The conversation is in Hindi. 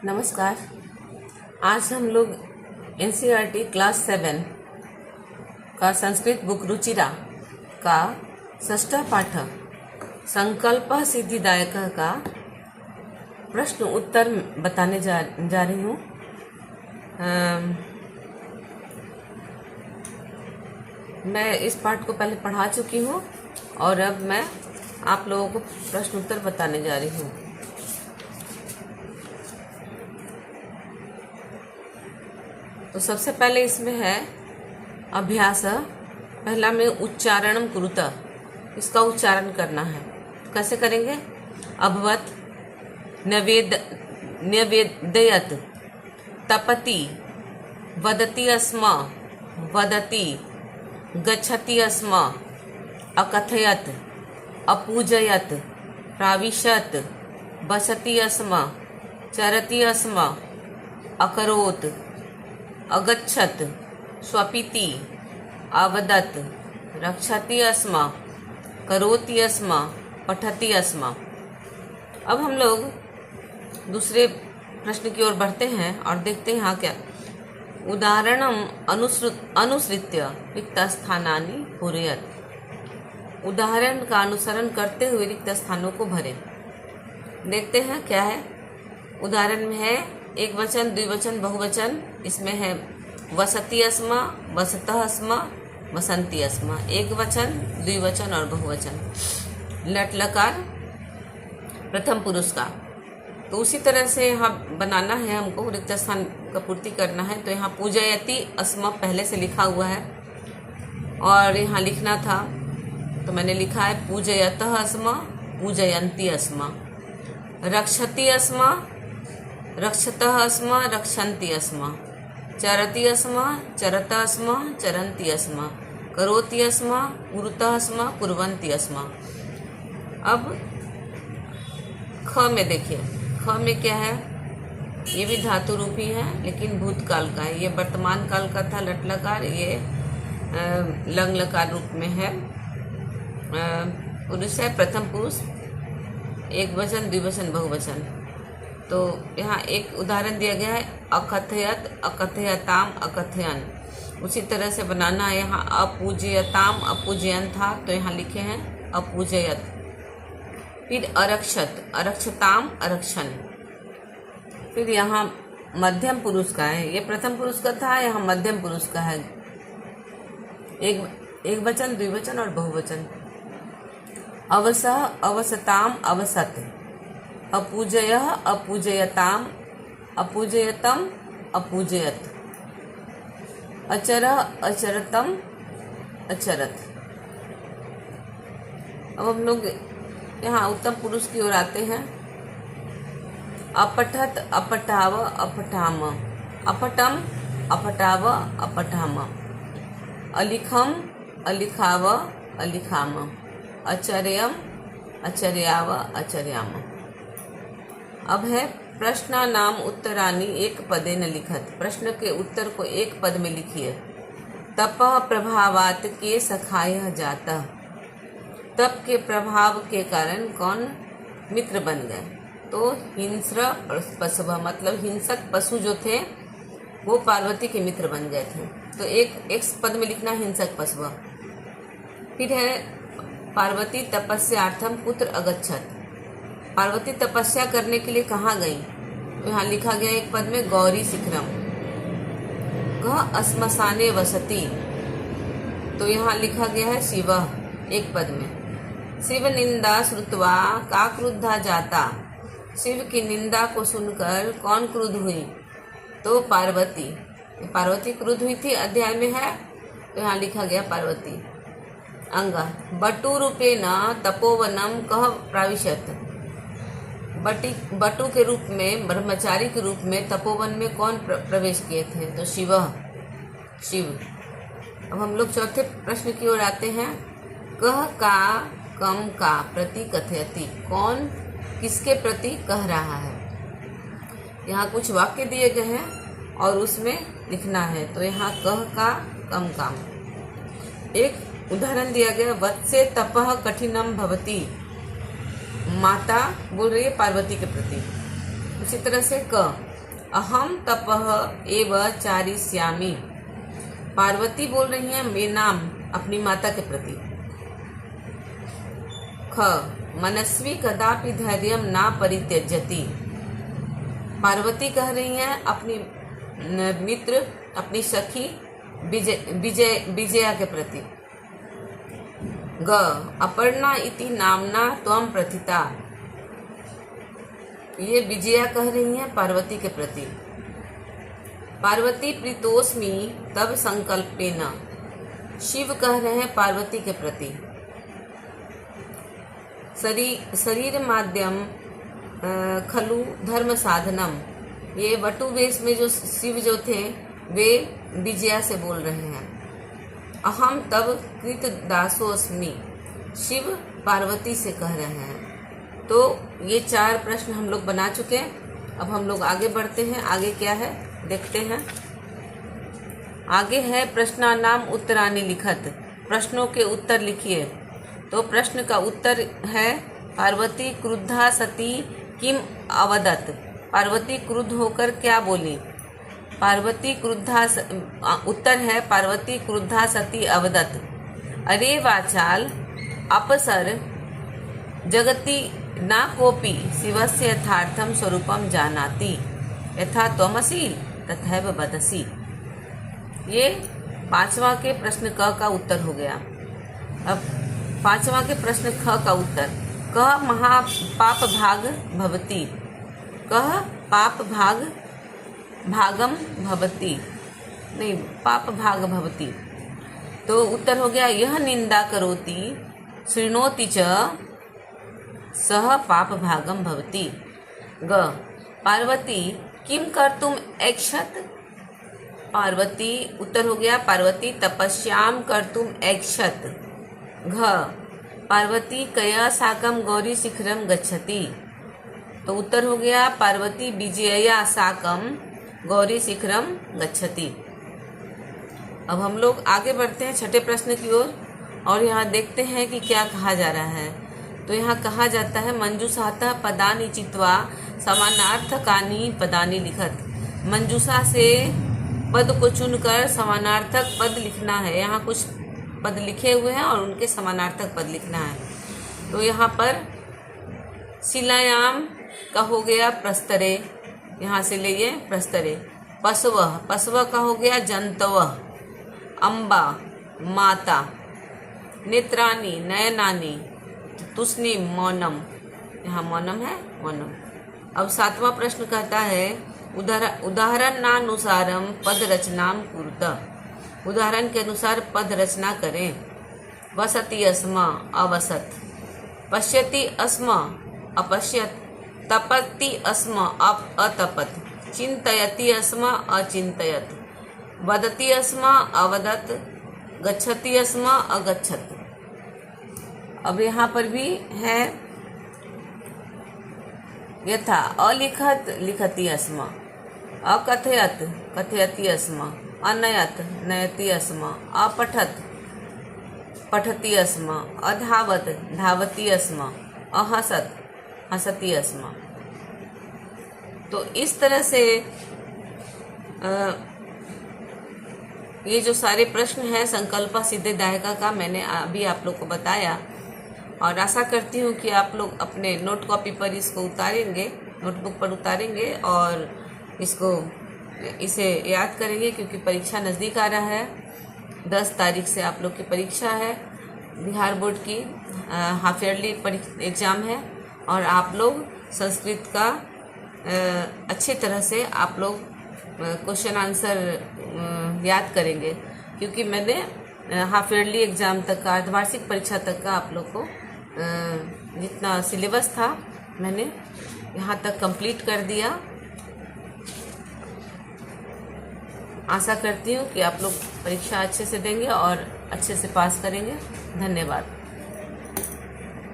नमस्कार। आज हम लोग एनसीईआरटी क्लास 7 का संस्कृत बुक रुचिरा का षष्ठ पाठ संकल्प सिद्धिदायक का प्रश्न उत्तर बताने जा रही हूँ। मैं इस पाठ को पहले पढ़ा चुकी हूँ और अब मैं आप लोगों को प्रश्न उत्तर बताने जा रही हूँ। तो सबसे पहले इसमें है अभ्यास। पहला में उच्चारणम कुरुत, इसका उच्चारण करना है। कैसे करेंगे? अभवत, न्यवेदयत, तपति, वदति अस्म, वदति, गच्छति अस्म, अकथयत, अपूजयत, प्राविशत, बसति अस्म, चरति अस्म, अकरोत्, अगच्छत, स्वपिति, अवदत, रक्षति अस्म, करोति अस्म, पठति अस्म। अब हम लोग दूसरे प्रश्न की ओर बढ़ते हैं और देखते हैं यहाँ क्या। उदाहरणम अनुसृत्य रिक्त स्थानानि पूरयत। उदाहरण का अनुसरण करते हुए रिक्त स्थानों को भरें। देखते हैं क्या है। उदाहरण में है एक वचन, द्विवचन, बहुवचन। इसमें है वसति अस्म, वसतः अस्म, वसंती अस्म। एक वचन, द्विवचन और बहुवचन। लट लकार प्रथम पुरुष का। तो उसी तरह से यहाँ बनाना है हमको, रिक्त स्थान का पूर्ति करना है। तो यहाँ पूजयति अस्म पहले से लिखा हुआ है और यहाँ लिखना था तो मैंने लिखा है पूजयतः अस्म, पूजयन्ती अस्म। रक्षति अस्म, रक्षतः अस्म, रक्षन्ति अस्म। चरति अस्म, चरतः अस्म, चरन्ति अस्म। करोति अस्म, कुरुतः अस्म, कुर्वन्ति अस्म। अब ख में देखिए, ख में क्या है? ये भी धातु रूपी है लेकिन भूतकाल का है। ये वर्तमान काल का था लट लकार, ये लंग लकार रूप में है। पुरुष है, प्रथम पुरुष, एक वचन, द्विवचन, बहुवचन। तो यहाँ एक उदाहरण दिया गया है अकथयत, अकथयताम, अकथयन। उसी तरह से बनाना है। यहाँ अपूजयताम, अपूजयन था तो यहाँ लिखे हैं अपूजयत। फिर अरक्षत, अरक्षताम, अरक्षन। फिर यहाँ मध्यम पुरुष का है। ये प्रथम पुरुष का था, यहाँ मध्यम पुरुष का है। एक वचन, द्विवचन और बहुवचन। अवसः, अवसताम, अवसत। अपूजयः, अपूजयताम, अपूजयतम, अपूजयत। अचरः, अचरतम, अचरत। अब हम लोग यहाँ उत्तम पुरुष की ओर आते हैं। अपठत, अपठाव, अपठाम। अपठम, अपठाव, अपठाम। अलिखम, अलिखाव, अलिखाम। अचर्यम, अचर्याव, अचर्याम। अब है प्रश्नानाम उत्तरानि एक पदे न लिखत। प्रश्न के उत्तर को एक पद में लिखिए। तपः प्रभावात के सखायः जातः। तप के प्रभाव के कारण कौन मित्र बन गए? तो हिंस्र पशु, मतलब हिंसक पशु जो थे वो पार्वती के मित्र बन गए थे। तो एक पद में लिखना हिंसक पशु। फिर है पार्वती तपस्यार्थम कुत्र अगच्छत। पार्वती तपस्या करने के लिए कहाँ गई? तो यहाँ लिखा गया एक पद में गौरी शिखरम। कह अस्मशाने वसती, तो यहाँ लिखा गया है शिव एक पद में। शिव निंदा श्रुत्वा का क्रुद्धा जाता। शिव की निंदा को सुनकर कौन क्रुद्ध हुई? तो पार्वती। पार्वती क्रुद्ध हुई थी, अध्याय में है तो यहाँ लिखा गया पार्वती। अंग बटु रूपेण तपोवनम कह प्राविशत। बटु के रूप में, ब्रह्मचारी के रूप में तपोवन में कौन प्रवेश किए थे? तो शिव। अब हम लोग चौथे प्रश्न की ओर आते हैं। कह का कम का प्रति कथयति। कौन किसके प्रति कह रहा है? यहाँ कुछ वाक्य दिए गए हैं और उसमें लिखना है। तो यहाँ कह का कम काम। एक उदाहरण दिया गया, वत्से तपः कठिनम भवति। माता बोल रही है पार्वती के प्रति। उसी तरह से क अहम तपः एव चारिष्यामि। पार्वती बोल रही हैं मेरे नाम अपनी माता के प्रति। ख मनस्वी कदापि धैर्यम ना परित्यजति। पार्वती कह रही हैं अपनी मित्र अपनी सखी विजया के प्रति। ग अपर्णा इति नामना त्वं प्रथिता। ये विजया कह रही हैं पार्वती के प्रति। पार्वती प्रीतोस्मि तब संकल्पेन। शिव कह रहे हैं पार्वती के प्रति। शरीर माध्यम खलु धर्म साधनम। ये वटु वेश में जो शिव जो थे वे विजया से बोल रहे हैं। अहम तब कृत दासोस्मि। शिव पार्वती से कह रहे हैं। तो ये 4 प्रश्न हम लोग बना चुके हैं। अब हम लोग आगे बढ़ते हैं। आगे क्या है देखते हैं। आगे है प्रश्नानाम उत्तरानि लिखत। प्रश्नों के उत्तर लिखिए। तो प्रश्न का उत्तर है पार्वती क्रुद्धा सती किम अवदत। पार्वती क्रुद्ध होकर क्या बोली। पार्वती क्रुद्धा उत्तर है पार्वती क्रुद्धा सती अवदत। अरे वाचाल अपसर जगति न कोपि शिवस्य यथार्थम स्वरूपम जानाति यथा त्वमसि तथैव वदसि। ये 5वां के प्रश्न क का उत्तर हो गया। अब 5वां के प्रश्न ख का उत्तर। कह महापाप भाग भवति। कह पाप भाग भागम भवति नहीं पाप भाग भवति। तो उत्तर हो गया यह निंदा करोति शृणोति च सह पाप भागम भवति। ग पार्वती किम कर्तुम ऐक्षत। पार्वती उत्तर हो गया पार्वती तपस्याम कर्तुम ऐक्षत। घ पार्वती कया साकम गौरी शिखरम गच्छति। तो उत्तर हो गया पार्वती विजया साकम गौरी शिखरम गच्छति। अब हम लोग आगे बढ़ते हैं 6ठे प्रश्न की ओर और यहाँ देखते हैं कि क्या कहा जा रहा है। तो यहाँ कहा जाता है मंजूषातः पदानि चित्वा समानार्थकानि पदानि लिखत। मंजूषा से पद को चुनकर समानार्थक पद लिखना है। यहाँ कुछ पद लिखे हुए हैं और उनके समानार्थक पद लिखना है। तो यहाँ पर शिलायाम का हो गया प्रस्तरे। यहाँ से लिए प्रस्तरे। पशव पशव का हो गया जंतव। अम्बा माता। नेत्रानी नयनानी। तुष्णि मौनम। यहाँ मौनम है मौनम। अब 7वां प्रश्न कहता है उदाहरणानुसारम पद रचनाम कुरुत। उदाहरण के अनुसार पद रचना करें। वसति अस्म अवसत। पश्यति अस्म अपश्यत। तपति अस्म अतपत। चिंतयति अस्म अचिंतयत। वदति अस्म अवदत। गच्छति अस्म अगच्छत। अब यहाँ पर भी है यथा अलिखत लिखति अस्म। अकथयत कथयति अस्म। अनयत नयति अस्म। अपठत पठति अस्म। अधावत धावति अस्म। अहसत हसति अस्म। तो इस तरह से ये जो सारे प्रश्न हैं संकल्प सिद्धे दायका का मैंने अभी आप लोग को बताया और आशा करती हूँ कि आप लोग अपने नोट कॉपी पर इसको उतारेंगे, नोटबुक पर उतारेंगे और इसे याद करेंगे क्योंकि परीक्षा नज़दीक आ रहा है। 10 तारीख से आप लोग की परीक्षा है। बिहार बोर्ड की हाफ ईयरली एग्ज़ाम है और आप लोग संस्कृत का अच्छी तरह से आप लोग क्वेश्चन आंसर याद करेंगे क्योंकि मैंने हाफ ईयरली एग्ज़ाम तक का अर्धवार्षिक परीक्षा तक का आप लोग को जितना सिलेबस था मैंने यहाँ तक कंप्लीट कर दिया। आशा करती हूँ कि आप लोग परीक्षा अच्छे से देंगे और अच्छे से पास करेंगे। धन्यवाद।